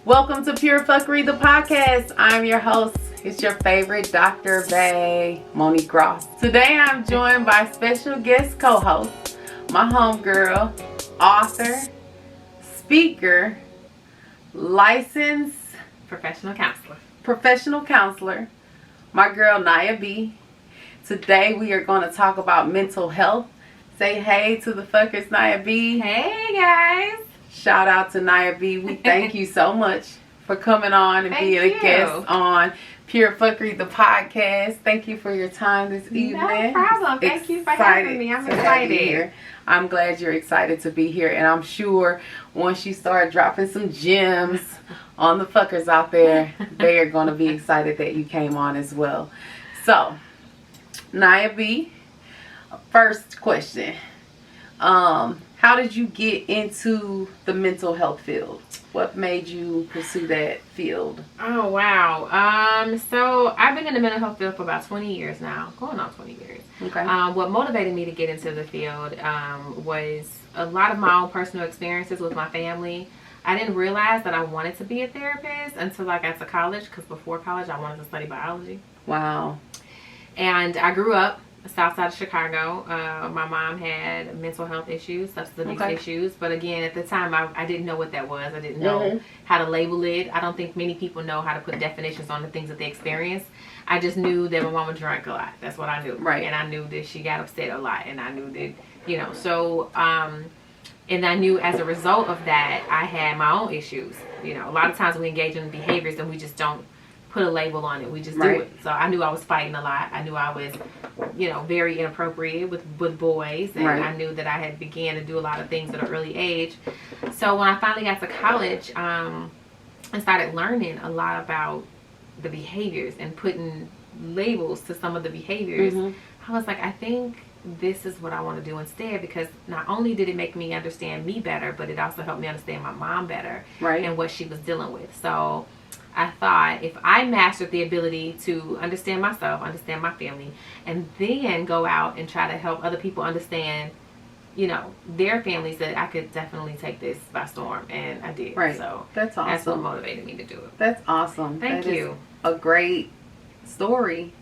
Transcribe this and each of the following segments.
Welcome to Pure Fuckery, the podcast. I'm your host. It's your favorite Dr. Bay, Monique Ross. Today I'm joined by special guest co-host, my homegirl, author, speaker, licensed professional counselor, my girl Nya B. Today we are going to talk about mental health. Say hey to the fuckers, Nya B. Hey guys. Shout out to Nya B. We thank you so much for coming on and being a guest on Pure Fuckery, the podcast. Thank you for your time this evening. No problem. Thank you for having me. I'm excited. I'm glad you're excited to be here, and I'm sure once you start dropping some gems on the fuckers out there, they are going to be excited that you came on as well. So, Nya B, first question. How did you get into the mental health field? What made you pursue that field? Oh, wow. So I've been in the mental health field for about 20 years now, going on 20 years. Okay. What motivated me to get into the field was a lot of my own personal experiences with my family. I didn't realize that I wanted to be a therapist until I got to college, because before college I wanted to study biology. Wow. And I grew up south side of Chicago. My mom had mental health issues, substance abuse issues, but again, at the time I didn't know what that was. I didn't know how to label it. I don't think many people know how to put definitions on the things that they experience. I just knew that my mama drank a lot. That's what I knew. Right. And I knew that she got upset a lot, and I knew that, so and I knew as a result of that I had my own issues. A lot of times we engage in behaviors and we just don't put a label on it. We just do it. So I knew I was fighting a lot. I knew I was, very inappropriate with boys. And I knew that I had began to do a lot of things at an early age. So when I finally got to college, I started learning a lot about the behaviors and putting labels to some of the behaviors. I was like, I think this is what I want to do instead, because not only did it make me understand me better, but it also helped me understand my mom better and what she was dealing with. So I thought, if I mastered the ability to understand myself, understand my family, and then go out and try to help other people understand, their families, that I could definitely take this by storm. And I did. Right. So that's awesome. That's what motivated me to do it. That's awesome. Thank you. A great story.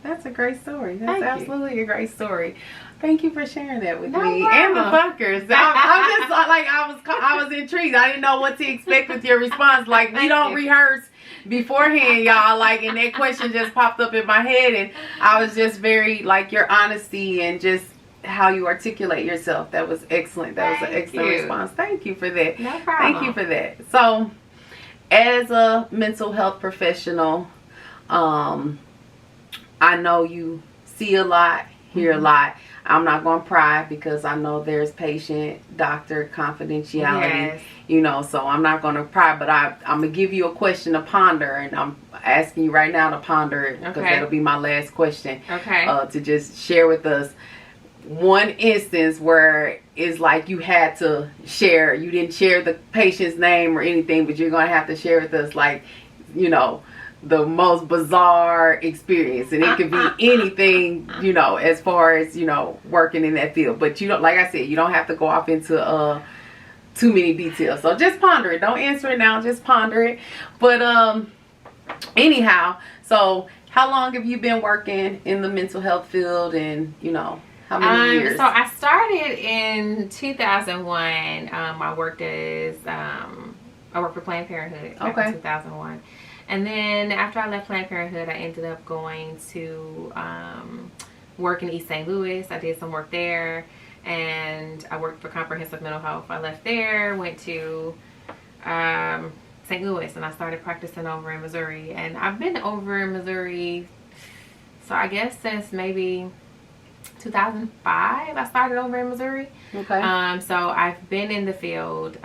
That's a great story. That's absolutely a great story. Thank you for sharing that with me and the fuckers. I'm just like, I was intrigued. I didn't know what to expect with your response. Like, we don't rehearse beforehand, y'all. Like, and that question just popped up in my head, and I was just very, like, your honesty and just how you articulate yourself. That was excellent. That was an excellent response. Thank you for that. No problem. Thank you for that. So, as a mental health professional, I know you see a lot, hear a lot. I'm not going to pry, because I know there's patient-doctor confidentiality, so I'm not going to pry, but I'm going to give you a question to ponder, and I'm asking you right now to ponder it, because that'll be my last question. To just share with us one instance where it's like you had to share, you didn't share the patient's name or anything, but you're going to have to share with us, like, the most bizarre experience, and it could be anything, as far as, working in that field. But like I said, you don't have to go off into too many details. So just ponder it. Don't answer it now, just ponder it. But anyhow, so how long have you been working in the mental health field, and how many years? So I started in 2001. I worked for Planned Parenthood back in 2001. And then after I left Planned Parenthood, I ended up going to work in East St. Louis. I did some work there, and I worked for Comprehensive Mental Health. I left there, went to St. Louis, and I started practicing over in Missouri. And I've been over in Missouri, so I guess since maybe 2005 I started over in Missouri. So I've been in the field,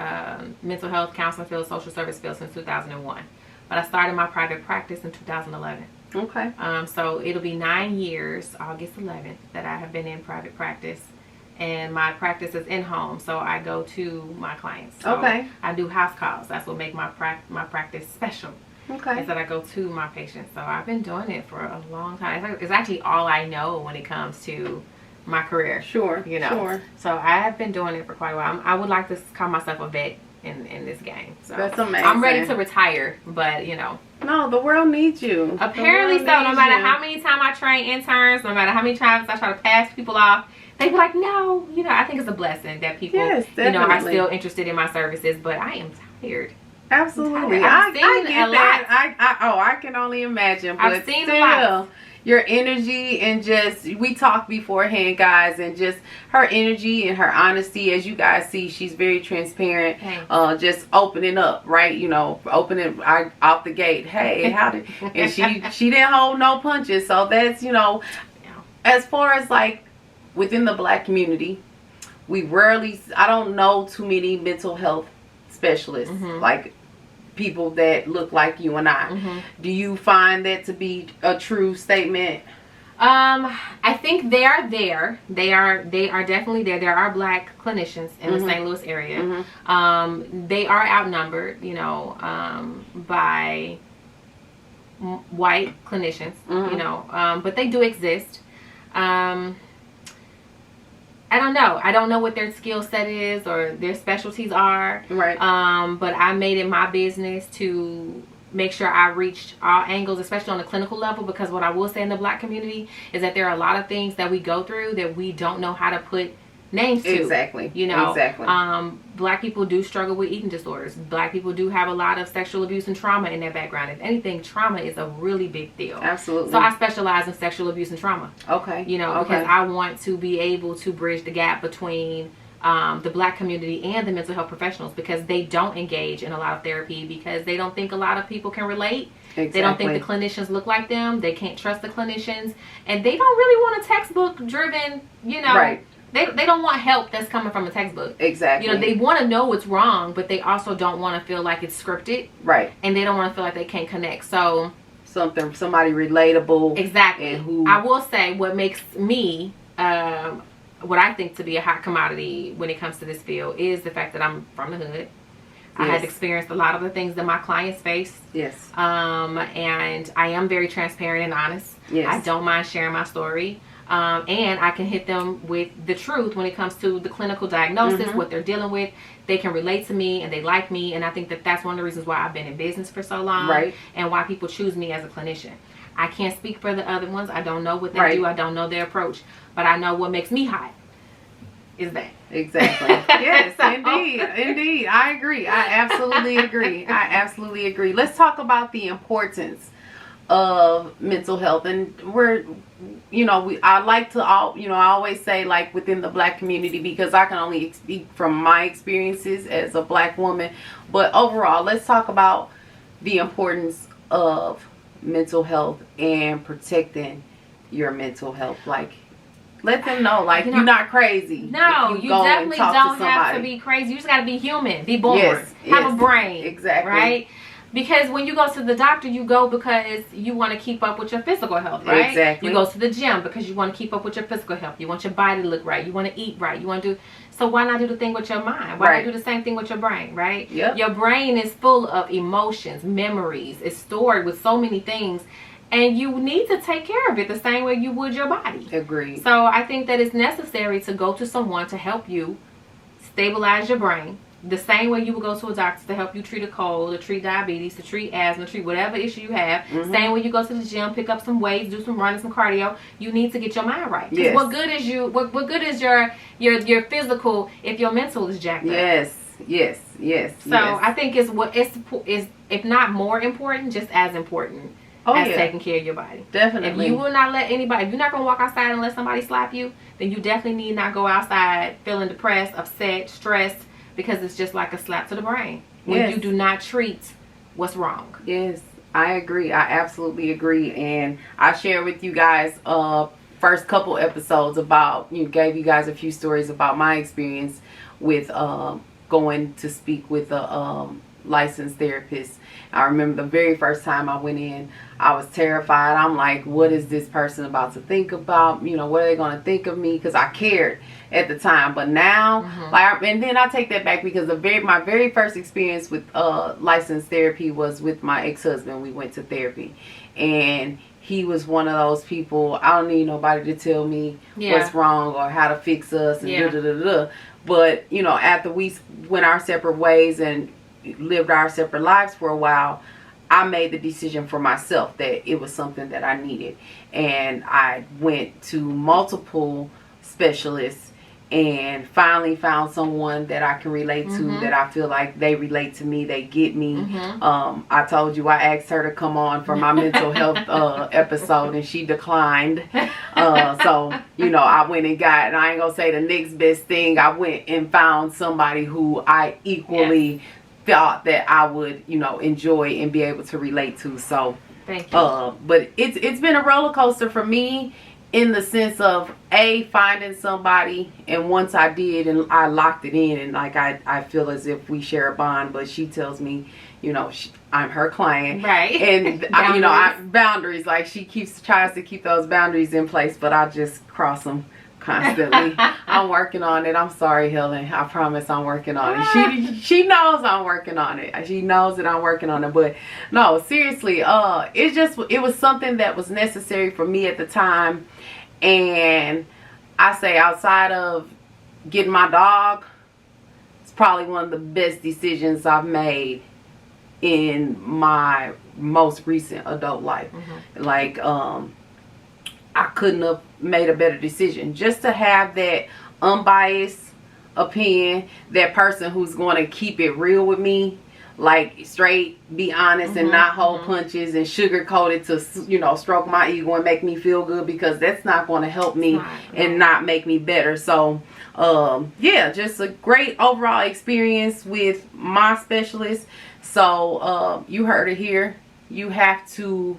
mental health, counseling field, social service field, since 2001. But I started my private practice in 2011. So it'll be 9 years, August 11th, that I have been in private practice. And my practice is in-home, so I go to my clients. So I do house calls. That's what makes my practice special. Is that I go to my patients. So I've been doing it for a long time. It's actually all I know when it comes to my career. Sure. So I have been doing it for quite a while. I would like to call myself a vet in this game. So that's amazing. I'm ready to retire, but you know. No, the world needs you. Apparently so. No matter how many times I train interns, no matter how many times I try to pass people off, they be like, no. You know, I think it's a blessing that people, you know, are still interested in my services. But I am tired. Absolutely, I get that. I can only imagine. But I've seen a lot. Your energy and just, we talked beforehand, guys, and just her energy and her honesty, as you guys see, she's very transparent. Just opening up, right? You know, opening out the gate. Hey, how did? And she didn't hold no punches. So that's, you know, as far as like within the Black community, I don't know too many mental health specialists, like people that look like you and I. Do you find that to be a true statement? I think they are there. They are definitely there. There are Black clinicians in the St. Louis area. They are outnumbered, you know, by white clinicians, you know, but they do exist. I don't know. I don't know what their skill set is or their specialties are. Right. But I made it my business to make sure I reached all angles, especially on the clinical level, because what I will say in the Black community is that there are a lot of things that we go through that we don't know how to put names to. Exactly. You know, exactly. Black people do struggle with eating disorders. Black people do have a lot of sexual abuse and trauma in their background. If anything, trauma is a really big deal. Absolutely. So I specialize in sexual abuse and trauma. Okay. You know, because I want to be able to bridge the gap between the Black community and the mental health professionals, because they don't engage in a lot of therapy because they don't think a lot of people can relate. Exactly. They don't think the clinicians look like them. They can't trust the clinicians, and they don't really want a textbook driven, you know. Right. They don't want help that's coming from a textbook. Exactly. You know, they want to know what's wrong, but they also don't want to feel like it's scripted. Right. And they don't want to feel like they can't connect. So somebody relatable. Exactly. And who I will say what makes me what I think to be a hot commodity when it comes to this field is the fact that I'm from the hood. Yes. I have experienced a lot of the things that my clients face. Yes. And I am very transparent and honest. Yes. I don't mind sharing my story. And I can hit them with the truth when it comes to the clinical diagnosis, what they're dealing with. They can relate to me and they like me. And I think that that's one of the reasons why I've been in business for so long. Right. And why people choose me as a clinician. I can't speak for the other ones. I don't know what they do. I don't know their approach. But I know what makes me hot is that. Exactly. Yes, indeed. I agree. I absolutely agree. Let's talk about the importance of mental health. And I like to I always say, like, within the Black community, because I can only speak from my experiences as a Black woman, but overall, let's talk about the importance of mental health and protecting your mental health. Like, let them know, like, you're not crazy. No, you definitely don't have to be crazy. You just got to be human, be born, have a brain. Exactly. Right? Because when you go to the doctor, you go because you want to keep up with your physical health, right? Exactly. You go to the gym because you want to keep up with your physical health. You want your body to look right. You want to eat right. You want to do... So why not do the thing with your mind? Why not do the same thing with your brain, right? Yep. Your brain is full of emotions, memories. It's stored with so many things. And you need to take care of it the same way you would your body. Agreed. So I think that it's necessary to go to someone to help you stabilize your brain. The same way you would go to a doctor to help you treat a cold, to treat diabetes, to treat asthma, treat whatever issue you have. Same way you go to the gym, pick up some weights, do some running, some cardio. You need to get your mind right. Yes. What good is what good is your physical if your mental is jacked up? Yes. So I think it's if not more important, just as important as taking care of your body. Definitely. If you will not let anybody, if you're not gonna walk outside and let somebody slap you, then you definitely need not go outside feeling depressed, upset, stressed. Because it's just like a slap to the brain when you do not treat what's wrong. Yes, I agree. I absolutely agree. And I shared with you guys first couple episodes about, gave you guys a few stories about my experience with going to speak with a licensed therapist. I remember the very first time I went in, I was terrified. I'm like, what is this person about to think about? You know, what are they going to think of me? Because I cared at the time. But now, and then I take that back, because my very first experience with licensed therapy was with my ex-husband. We went to therapy, and he was one of those people, I don't need nobody to tell me what's wrong or how to fix us and But, you know, after we went our separate ways and lived our separate lives for a while, I made the decision for myself that it was something that I needed. And I went to multiple specialists and finally found someone that I can relate to, that I feel like they relate to me, they get me. I told you I asked her to come on for my mental health episode, and she declined. So, you know, I went and got, and I ain't gonna say the next best thing, I went and found somebody who I equally thought that I would, you know, enjoy and be able to relate to. So thank you. But it's been a roller coaster for me, in the sense of finding somebody, and once I did and I locked it in, and like I feel as if we share a bond, but she tells me, you know, I'm her client, right? And you know, boundaries, like she tries to keep those boundaries in place, but I just cross them constantly. I'm working on it. I'm sorry, Helen. I promise I'm working on it. She knows I'm working on it. She knows that I'm working on it. But no, seriously, it was something that was necessary for me at the time. And I say, outside of getting my dog, it's probably one of the best decisions I've made in my most recent adult life. Like, I couldn't have made a better decision. Just to have that unbiased opinion, that person who's going to keep it real with me, like straight, be honest, and not hold punches and sugarcoat it to, you know, stroke my ego and make me feel good, because that's not going to help me and not make me better. So, yeah, just a great overall experience with my specialist. So, you heard it here. You have to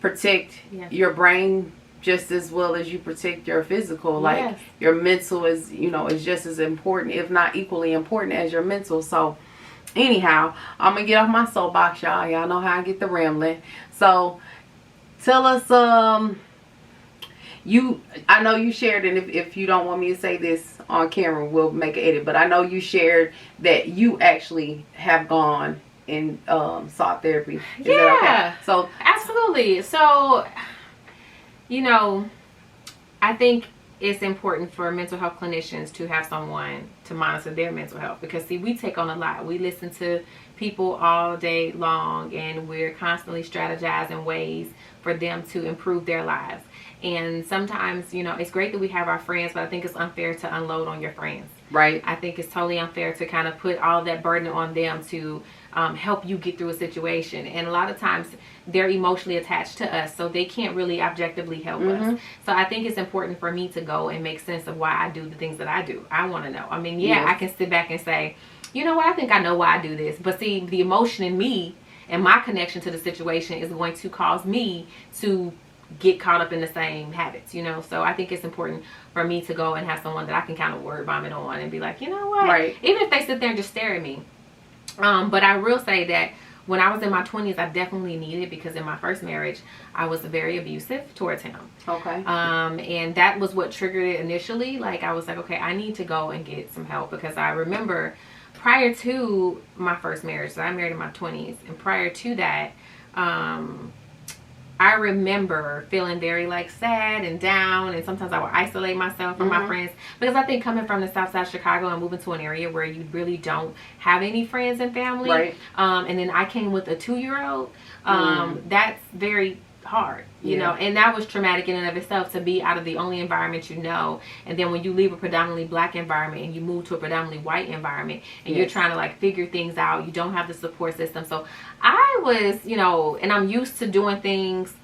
protect your brain just as well as you protect your physical. Like, your mental is, you know, is just as important, if not equally important, as your mental. So anyhow, I'm gonna get off my soapbox, y'all know how I get the rambling. So tell us, I know you shared, and if you don't want me to say this on camera, we'll make an edit, but I know you shared that you actually have gone and sought therapy. Is that okay? So absolutely. So, you know, I think it's important for mental health clinicians to have someone to monitor their mental health, because see, we take on a lot. We listen to people all day long, and we're constantly strategizing ways for them to improve their lives. And sometimes, you know, it's great that we have our friends, but I think it's unfair to unload on your friends. Right. I think it's totally unfair to kind of put all that burden on them to help you get through a situation. And a lot of times they're emotionally attached to us, so they can't really objectively help us. So I think it's important for me to go and make sense of why I do the things that I do. I want to know. I mean, I can sit back and say, you know what, I think I know why I do this. But see, the emotion in me and my connection to the situation is going to cause me to get caught up in the same habits, you know. So I think it's important for me to go and have someone that I can kind of word vomit on and be like, you know what, even if they sit there and just stare at me. But I will say that when I was in my 20s, I definitely needed, because in my first marriage, I was very abusive towards him. Okay. And that was what triggered it initially. Like, I was like, okay, I need to go and get some help, because I remember prior to my first marriage, so I married in my 20s, and prior to that, I remember feeling very like sad and down, and sometimes I would isolate myself from my friends, because I think coming from the south side of Chicago and moving to an area where you really don't have any friends and family, and then I came with a 2-year-old, that's very hard, you know, and that was traumatic in and of itself, to be out of the only environment you know, and then when you leave a predominantly black environment and you move to a predominantly white environment, and you're trying to like figure things out, you don't have the support system. So I was, you know, and I'm used to doing things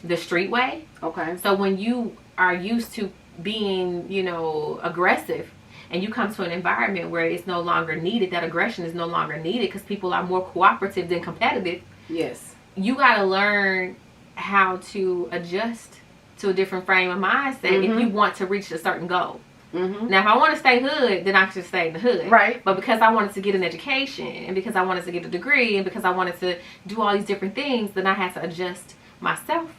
the street way. Okay. So when you are used to being, you know, aggressive, and you come to an environment where it's no longer needed, that aggression is no longer needed because people are more cooperative than competitive. Yes. You got to learn how to adjust to a different frame of mindset if you want to reach a certain goal. Now, if I want to stay hood, then I should stay in the hood. Right. But because I wanted to get an education, and because I wanted to get a degree, and because I wanted to do all these different things, then I had to adjust myself.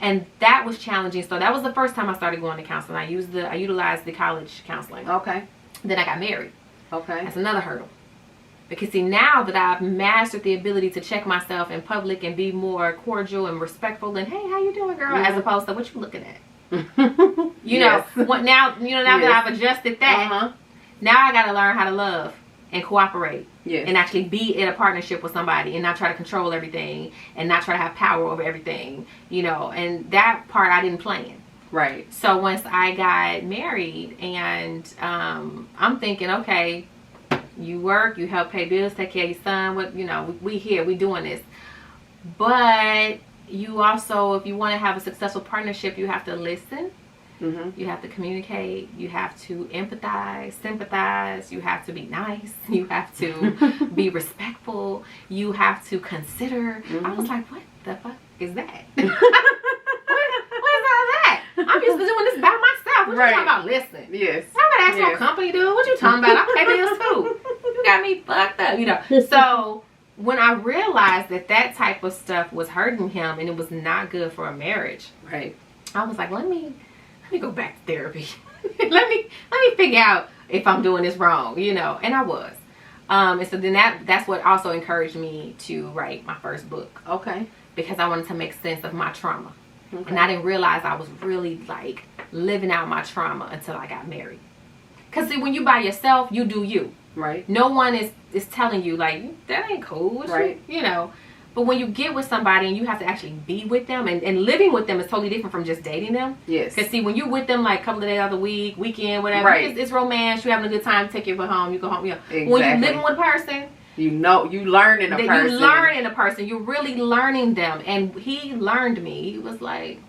And that was challenging. So that was the first time I started going to counseling. I utilized the college counseling. Okay. Then I got married. Okay. That's another hurdle. Because see, now that I've mastered the ability to check myself in public and be more cordial and respectful and, hey, how you doing, girl? As opposed to, what you looking at? You know, now that I've adjusted that, now I got to learn how to love and cooperate and actually be in a partnership with somebody and not try to control everything and not try to have power over everything, you know, and that part I didn't plan. Right. So once I got married and I'm thinking, okay, you work, you help pay bills, take care of your son, what, you know, we here, we doing this. But you also, if you want to have a successful partnership, you have to listen. You have to communicate. You have to empathize, sympathize. You have to be nice. You have to be respectful. You have to consider. I was like, what the fuck is that? what is all that? I'm used to doing this by myself. What you talking about? Listen. Yes. I'm gonna ask no company, dude. What you talking about? I pay bills too. You got me fucked up, you know. So when I realized that type of stuff was hurting him and it was not good for a marriage, right, I was like, let me go back to therapy. let me figure out if I'm doing this wrong, you know. And I was. And so then that's what also encouraged me to write my first book. Okay. Because I wanted to make sense of my trauma. Okay. And I didn't realize I was really like living out my trauma until I got married. Because see, when you by yourself, you do you. Right. No one is telling you like, that ain't cool. Right. You know. But when you get with somebody and you have to actually be with them, and living with them is totally different from just dating them. Yes. Because see, when you're with them like a couple of days out of the week, weekend, whatever, it's romance, you're having a good time, take you home, you go home. You know. Exactly. When you're living with a person, you learn in a person. You learn in a person. You're really learning them. And he learned me. He was like,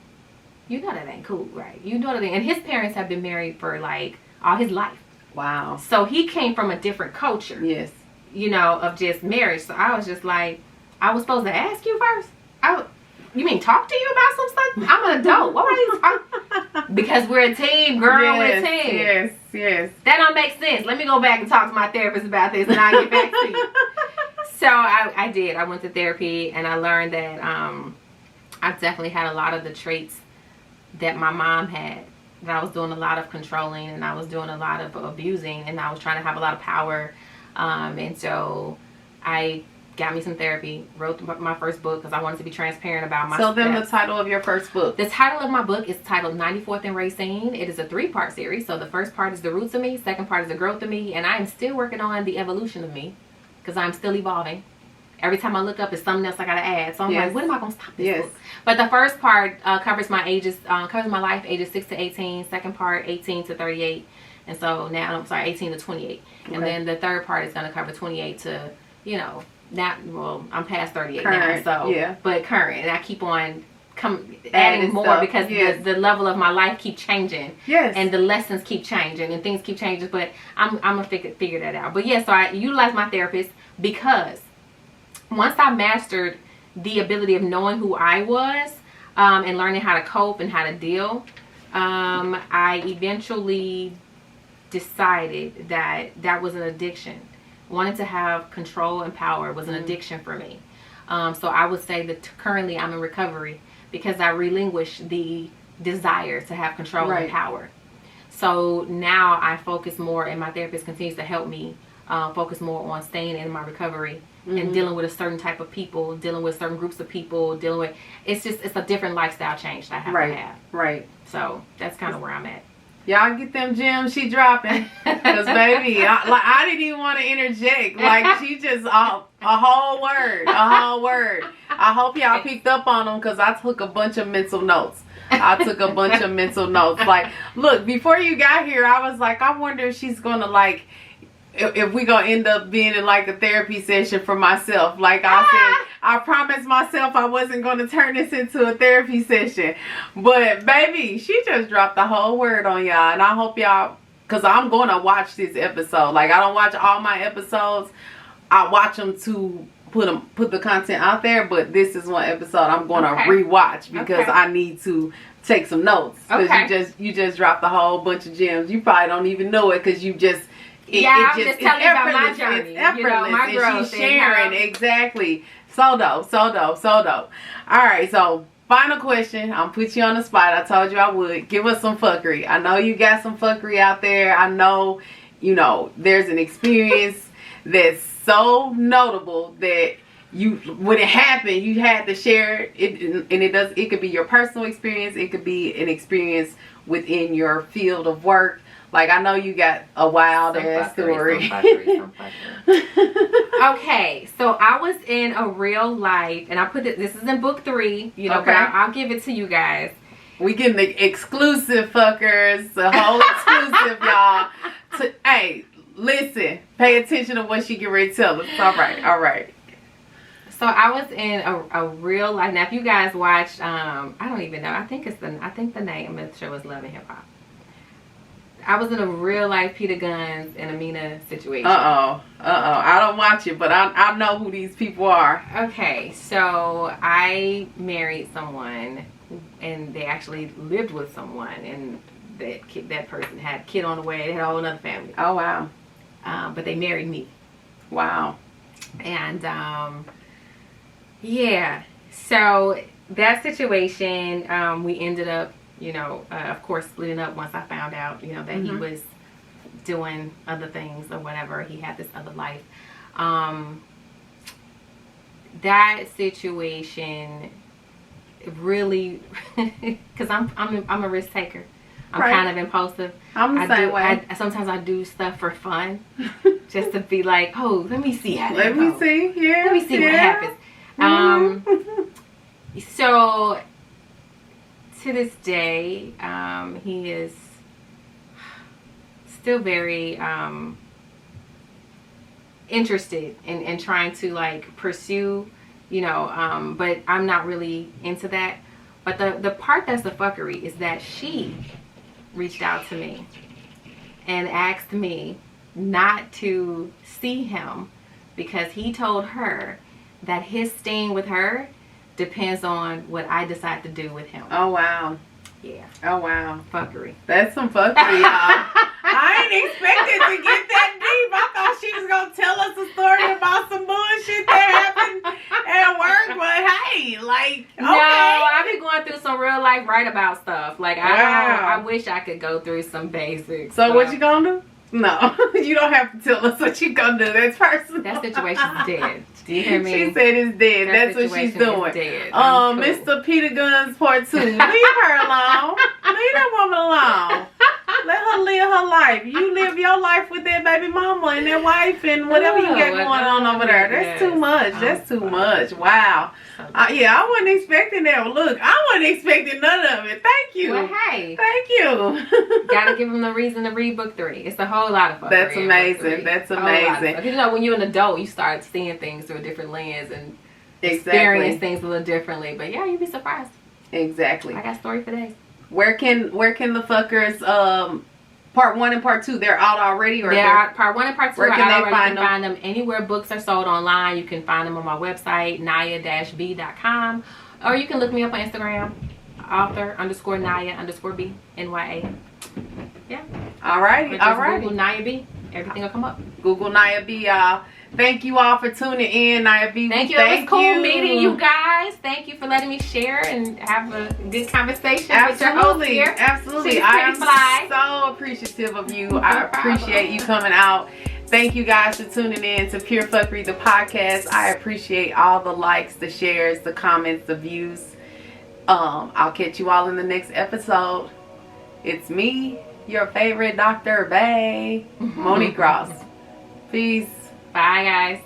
you know that ain't cool, right? You know that ain't. And his parents have been married for like all his life. Wow. So he came from a different culture. Yes. You know, of just marriage. So I was just like, I was supposed to ask you first? You mean talk to you about some stuff? I'm an adult. What are you talking? Because we're a team, girl. We're a team. Yes, yes. That don't make sense. Let me go back and talk to my therapist about this and I'll get back to you. So I did. I went to therapy and I learned that I definitely had a lot of the traits that my mom had. That I was doing a lot of controlling and I was doing a lot of abusing and I was trying to have a lot of power. And so I got me some therapy, wrote my first book because I wanted to be transparent about my So then the title of your first book. The title of my book is titled 94th and Racine. It is a 3-part series. So the first part is the roots of me, second part is the growth of me, and I am still working on the evolution of me because I'm still evolving. Every time I look up, it's something else I gotta add. So I'm like, when am I gonna stop this book? But the first part covers my ages, covers my life, ages 6 to 18. Second part, 18 to 38. And so now, I'm sorry, 18 to 28. Okay. And then the third part is gonna cover 28 to, you know, I'm past 38 current, now, so but current, and I keep on adding more stuff. Because the level of my life keep changing, and the lessons keep changing, and things keep changing. But I'm gonna figure that out. But so I utilize my therapist because once I mastered the ability of knowing who I was and learning how to cope and how to deal, I eventually decided that was an addiction. Wanting to have control and power was an addiction for me. So I would say that currently I'm in recovery because I relinquished the desire to have control and power. So now I focus more, and my therapist continues to help me focus more on staying in my recovery and dealing with a certain type of people, dealing with certain groups of people, it's a different lifestyle change that I have to have. Right. So that's kind of where I'm at. Y'all get them gems she dropping. Because, baby, I didn't even want to interject. Like, she just, a whole word. I hope y'all picked up on them because I took a bunch of mental notes. Like, look, before you got here, I was like, I wonder if she's going to, like, if we gonna end up being in like a therapy session for myself. Like I said, I promised myself I wasn't gonna turn this into a therapy session. But baby, she just dropped the whole word on y'all. And I hope y'all, because I'm gonna watch this episode. Like I don't watch all my episodes. I watch them to put the content out there, but this is one episode I'm going to rewatch because I need to take some notes, because you just dropped a whole bunch of gems. You probably don't even know it because you just I'm just telling you about my journey. It's effortless. You know, my growth. And she's sharing exactly. So dope. All right, so final question. I'm put you on the spot. I told you I would. Give us some fuckery. I know you got some fuckery out there. I know, there's an experience that's so notable that when it happened, you had to share it, and it could be your personal experience. It could be an experience within your field of work. Like, I know you got a wild ass story. Okay, so I was in a real life, and I put this is in book 3, but I'll give it to you guys. We getting the exclusive, fuckers. The whole exclusive, y'all. Hey, listen. Pay attention to what she get ready to tell us. All right. So I was in a real life. Now, if you guys watched, I don't even know. I think the name of the show is Love and Hip Hop. I was in a real life Peter Guns and Amina situation. I don't watch it, but I know who these people are. Okay, so I married someone, and they actually lived with someone, and that person had a kid on the way. They had a whole other family. Oh, wow. But they married me. Wow. And yeah, so that situation, we ended up, of course, splitting up once I found out, that he was doing other things or whatever. He had this other life. That situation really, because I'm a risk taker. I'm kind of impulsive. I'm the same way. Sometimes I do stuff for fun, just to be like, oh, let me see how that Let goes. me see what happens. So to this day, he is still very interested in trying to like pursue, but I'm not really into that. But the part that's the fuckery is that she reached out to me and asked me not to see him because he told her that his staying with her depends on what I decide to do with him. Oh, wow. Yeah. Oh, wow. Fuckery. That's some fuckery, y'all. I ain't expected to get that deep. I thought she was going to tell us a story about some bullshit that happened at work. But hey, like, okay. No, I've been going through some real life write about stuff. Like, I wish I could go through some basics. So what you going to do? No, you don't have to tell us what you gonna do. That's personal. That situation's dead. Do you hear me? She said it's dead. That's what she's doing. Dead. Cool. Mr. Peter Guns Part 2. Leave her alone. Leave that woman alone. Let her live her life. You live your life with that baby mama and that wife and whatever you got going on over there. That's too much. That's too much. Wow. Yeah, I wasn't expecting that. Look, I wasn't expecting none of it. Thank you. Well, hey. Thank you. Gotta give them the reason to read book 3. It's a whole lot of fun. That's amazing. That's amazing. Because when you're an adult, you start seeing things through a different lens and experience things a little differently. But yeah, you'd be surprised. Exactly. I got a story for days. Where can the fuckers part 1 and part 2, they're out already, or part 1 and part 2 where are can out they already. You can find them anywhere books are sold online. You can find them on my website, Nya-B.com, or you can look me up on Instagram, author_Nya_B, NYA. Yeah. Alrighty. Google Nya B. Everything will come up. Google Nya B, y'all. Thank you all for tuning in, Nya B. Thank you. It was cool meeting you guys. Thank you for letting me share and have a good conversation with your host here. Absolutely. I am so appreciative of you. I appreciate you coming out. Thank you guys for tuning in to Pure Fuckery, the podcast. I appreciate all the likes, the shares, the comments, the views. I'll catch you all in the next episode. It's me, your favorite Dr. Bae, Monique Ross. Peace. Bye, guys.